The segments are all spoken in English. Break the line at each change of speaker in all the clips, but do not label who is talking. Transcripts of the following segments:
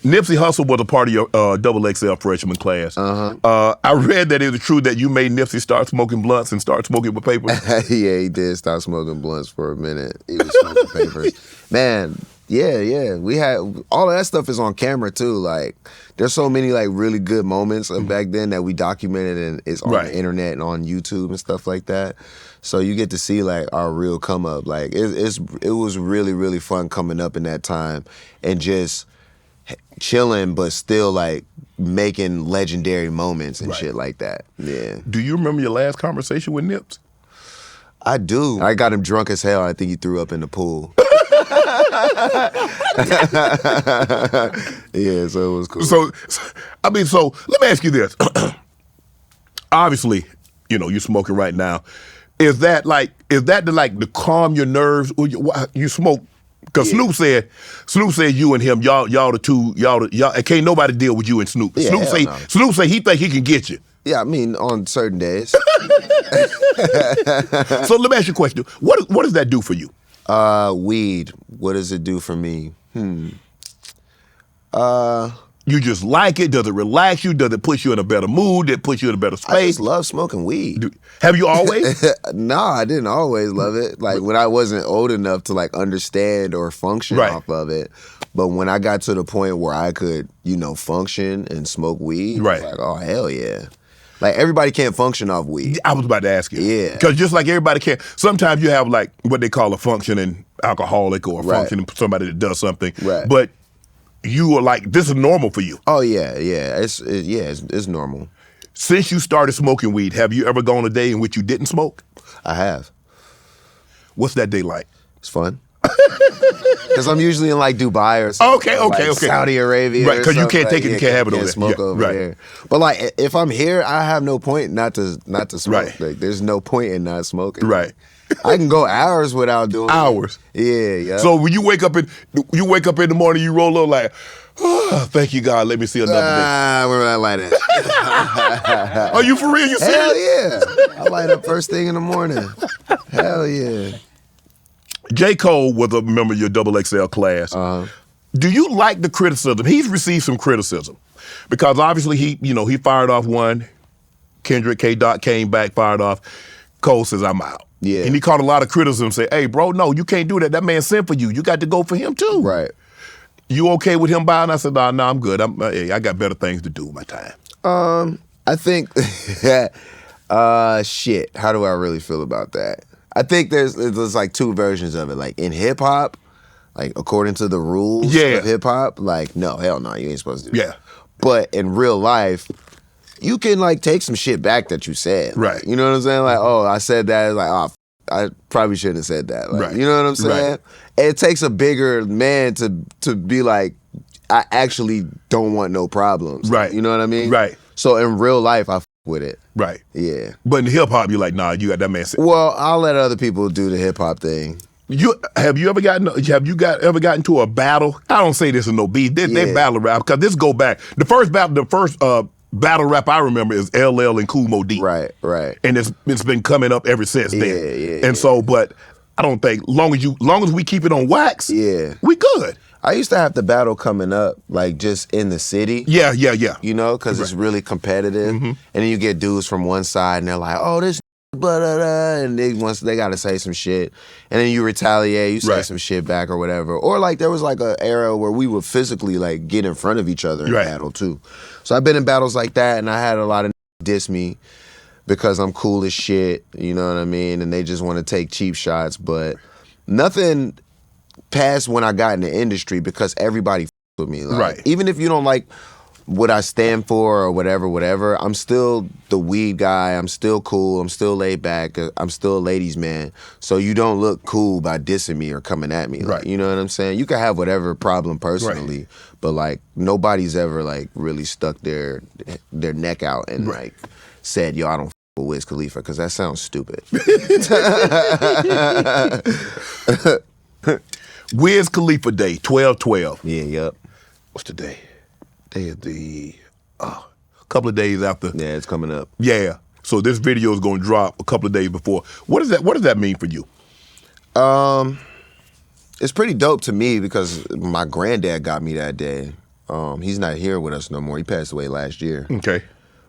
Nipsey Hussle was a part of your Double XL freshman class. I read that it was true that you made Nipsey start smoking blunts and start smoking with papers.
Yeah, he did start smoking blunts for a minute. He was smoking papers. Man, yeah. We had all of that stuff is on camera too. Like, there's so many like really good moments of back then that we documented, and it's on the internet and on YouTube and stuff like that. So you get to see like our real come up. Like it was really, really fun coming up in that time and just chilling, but still like making legendary moments and shit like that. Yeah.
Do you remember your last conversation with Nips?
I do. I got him drunk as hell. I think he threw up in the pool. Yeah, so it was cool.
So let me ask you this. Obviously, you're smoking right now. Is that to calm your nerves? Or you smoke? Because Snoop said you and him, y'all the two, and can't nobody deal with you and Snoop.
Yeah,
Snoop say he think he can get you.
Yeah, I mean, on certain days.
So let me ask you a question. What does that do for you?
Weed. What does it do for me?
You just like it? Does it relax you? Does it put you in a better mood? Does it put you in a better space?
I just love smoking weed.
Have you always?
No, I didn't always love it. Like when I wasn't old enough to like understand or function off of it. But when I got to the point where I could, function and smoke weed, like, oh hell yeah. Like everybody can't function off weed.
I was about to ask you.
Yeah.
Because just like everybody can't, sometimes you have like what they call a functioning alcoholic or a functioning somebody that does something.
Right.
But you are like, this is normal for you.
Oh yeah. It's normal.
Since you started smoking weed, have you ever gone a day in which you didn't smoke?
I have.
What's that day like?
It's fun. Because I'm usually in like Dubai or something.
Okay.
Saudi Arabia.
Right, because you can't take it, you can't have it over
there. Smoke over there. But like, if I'm here, I have no point not to smoke.
Right.
Like, there's no point in not smoking.
Right.
I can go hours without doing
hours.
It. Yeah.
So when you wake up in the morning, you roll up like, oh, thank you God, let me see another day.
We're not like that.
Are you for real? You serious?
Hell yeah. I light up first thing in the morning. Hell yeah.
J. Cole was a member of your Double XL class. Do you like the criticism? He's received some criticism because obviously he fired off one. Kendrick, K-Dot came back, fired off. Cole says, I'm out.
Yeah.
And he caught a lot of criticism, say, hey, bro, no, you can't do that. That man sent for you. You got to go for him too.
Right.
You okay with him buying? I said, no, I'm good. I got better things to do with my time.
I think, shit, how do I really feel about that? I think there's like two versions of it. Like in hip hop, like according to the rules of hip hop, like no, hell no, you ain't supposed to do that. But in real life, you can like take some shit back that you said.
Right.
You know what I'm saying? Like, oh, I said that. It's like, oh, I probably shouldn't have said that. Like, you know what I'm saying?
Right.
It takes a bigger man to be like, I actually don't want no problems.
Right.
You know what I mean?
Right.
So in real life, I with it.
Right.
Yeah.
But in hip hop, you're like, nah, you got that man.
Well, I'll let other people do the hip hop thing.
Have you ever gotten to a battle? I don't say this in no beef. They battle rap because this go back. The first battle rap I remember is LL and Kool Moe Dee.
Right.
And it's been coming up ever since then. And so, but I don't think long as we keep it on wax, we good.
I used to have the battle coming up, like just in the city.
Yeah.
You know, because it's really competitive. And then you get dudes from one side and they're like, oh, this blah, blah, blah, and they got to say some shit. And then you retaliate, you say some shit back or whatever. Or like there was like an era where we would physically like get in front of each other in battle too. So I've been in battles like that and I had a lot of diss me because I'm cool as shit, you know what I mean? And they just want to take cheap shots, but nothing past when I got in the industry because everybody with me. Like, even if you don't like what I stand for or whatever, I'm still the weed guy. I'm still cool. I'm still laid back. I'm still a ladies' man. So you don't look cool by dissing me or coming at me. Like, you know what I'm saying? You can have whatever problem personally, but like nobody's ever like really stuck their neck out and like said, yo, I don't with Wiz Khalifa, because that sounds stupid.
Wiz Khalifa Day, 12/12.
Yeah, yep.
What's the day? Day is the couple of days after.
Yeah, it's coming up.
Yeah. So this video is going to drop a couple of days before. What does that mean for you?
It's pretty dope to me because my granddad got me that day. He's not here with us no more. He passed away last year.
Okay.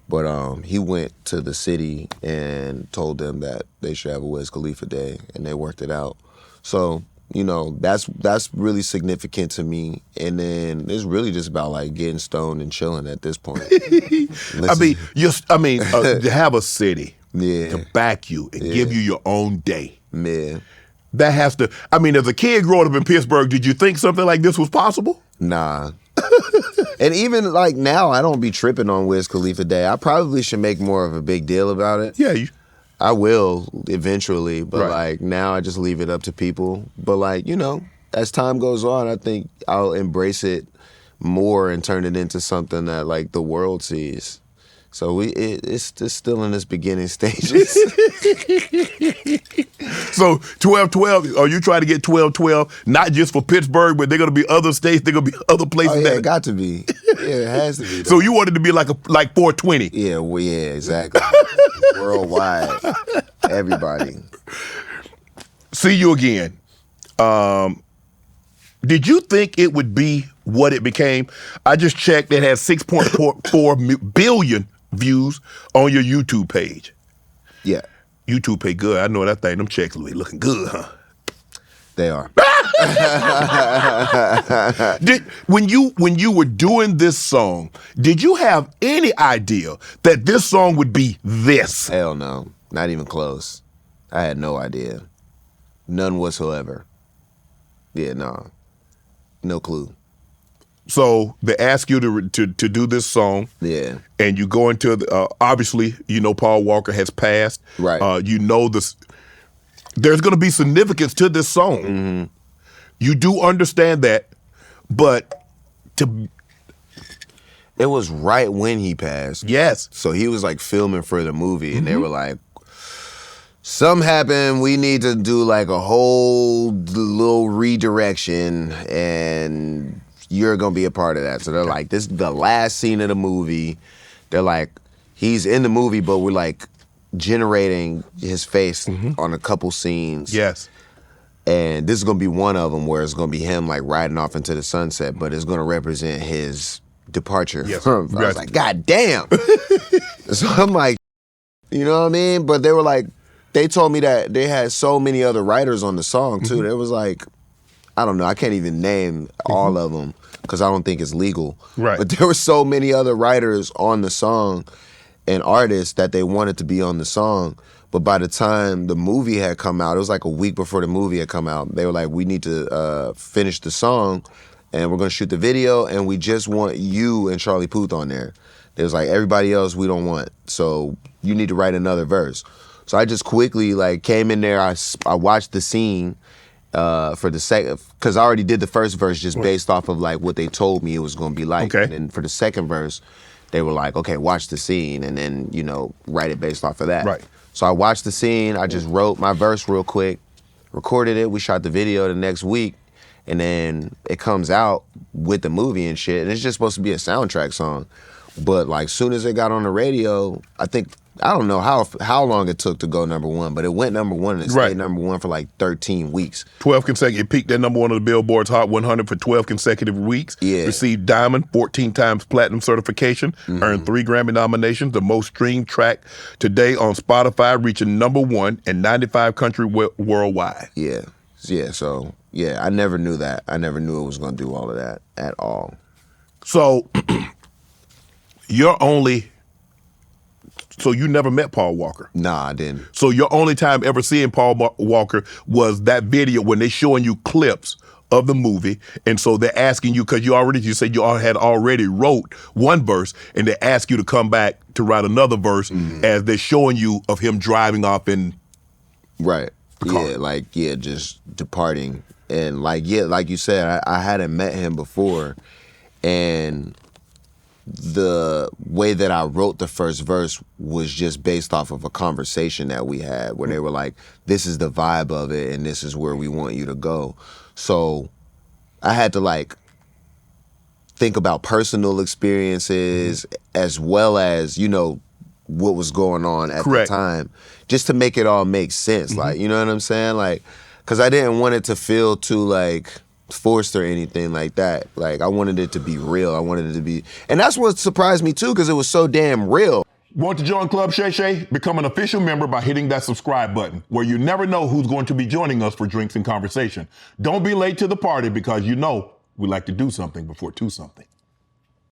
But he went to the city and told them that they should have a Wiz Khalifa day, and they worked it out. So, you know, that's really significant to me. And then it's really just about like getting stoned and chilling at this point.
To have a city
to
back you and give you your own day.
Yeah.
That has to. I mean, as a kid growing up in Pittsburgh, did you think something like this was possible?
Nah. And even like now, I don't be tripping on Wiz Khalifa Day. I probably should make more of a big deal about it.
Yeah,
I will eventually, but
right.
like now I just leave it up to people. But like, you know, as time goes on, I think I'll embrace it more and turn it into something that like the world sees. So it's still in its beginning stages.
So 12-12, are you trying to get 12-12, not just for Pittsburgh, but they're going to be other states, they're going to be other places?
Oh, yeah, it got to be. Yeah, it has to be.
So you want it to be like 420?
Yeah, well, yeah, exactly. Worldwide. Everybody.
See you again. Did you think it would be what it became? I just checked, it has 6.4 billion views on your YouTube page.
Yeah.
YouTube pay good. I know that thing. Them checks be looking good, huh?
They are.
When you were doing this song, did you have any idea that this song would be this?
Hell no. Not even close. I had no idea. None whatsoever. Yeah, no. No clue.
So they ask you to do this song.
Yeah.
And you go into obviously, you know, Paul Walker has passed.
Right.
You know this. There's going to be significance to this song.
Mm-hmm.
You do understand that, but
it was right when he passed.
Yes.
So he was like filming for the movie, and they were like, something happened, we need to do like a whole little redirection, and you're gonna be a part of that. So they're like, this is the last scene of the movie. They're like, he's in the movie, but we're like generating his face on a couple scenes.
Yes.
And this is gonna be one of them where it's gonna be him like riding off into the sunset, but it's gonna represent his departure.
Yes.
I was like, God damn. So I'm like, you know what I mean? But they were like, they told me that they had so many other writers on the song too. There was like, I don't know, I can't even name all of them because I don't think it's legal.
Right.
But there were so many other writers on the song and artists that they wanted to be on the song. But by the time the movie had come out, it was like a week before the movie had come out, they were like, we need to finish the song and we're gonna shoot the video and we just want you and Charlie Puth on there. It was like, everybody else we don't want. So you need to write another verse. So I just quickly like came in there, I watched the scene for the second, because I already did the first verse just based off of like what they told me it was gonna be like.
Okay.
And then for the second verse, they were like, okay, watch the scene and then, you know, write it based off of that.
Right.
So I watched the scene, I just wrote my verse real quick, recorded it, we shot the video the next week, and then it comes out with the movie and shit, and it's just supposed to be a soundtrack song. But like soon as it got on the radio, I don't know how long it took to go number one, but it went number one and it stayed number one for like 13 weeks.
12 consecutive, it peaked at number one on the Billboard's Hot 100 for 12 consecutive weeks.
Yeah.
Received Diamond, 14 times Platinum certification, earned 3 Grammy nominations, the most streamed track today on Spotify, reaching number one in 95 countries worldwide.
Yeah. Yeah, so, yeah, I never knew that. I never knew it was going to do all of that at all.
So, so you never met Paul Walker?
Nah, I didn't.
So your only time ever seeing Paul Walker was that video when they showing you clips of the movie, and so they're asking you, because you said you had already wrote one verse, and they ask you to come back to write another verse as they're showing you of him driving off in
the car. Yeah, just departing. And like you said, I hadn't met him before, and the way that I wrote the first verse was just based off of a conversation that we had where they were like, this is the vibe of it and this is where we want you to go. So I had to like think about personal experiences as well as, you know, what was going on at the time, just to make it all make sense. Like, you know what I'm saying? Like, because I didn't want it to feel too like forced or anything like that. Like, I wanted it to be real. I wanted it to be, and that's what surprised me too, because it was so damn real.
Want to join Club Shay Shay? Become an official member by hitting that subscribe button, where you never know who's going to be joining us for drinks and conversation. Don't be late to the party, because you know we like to do something before 2 something.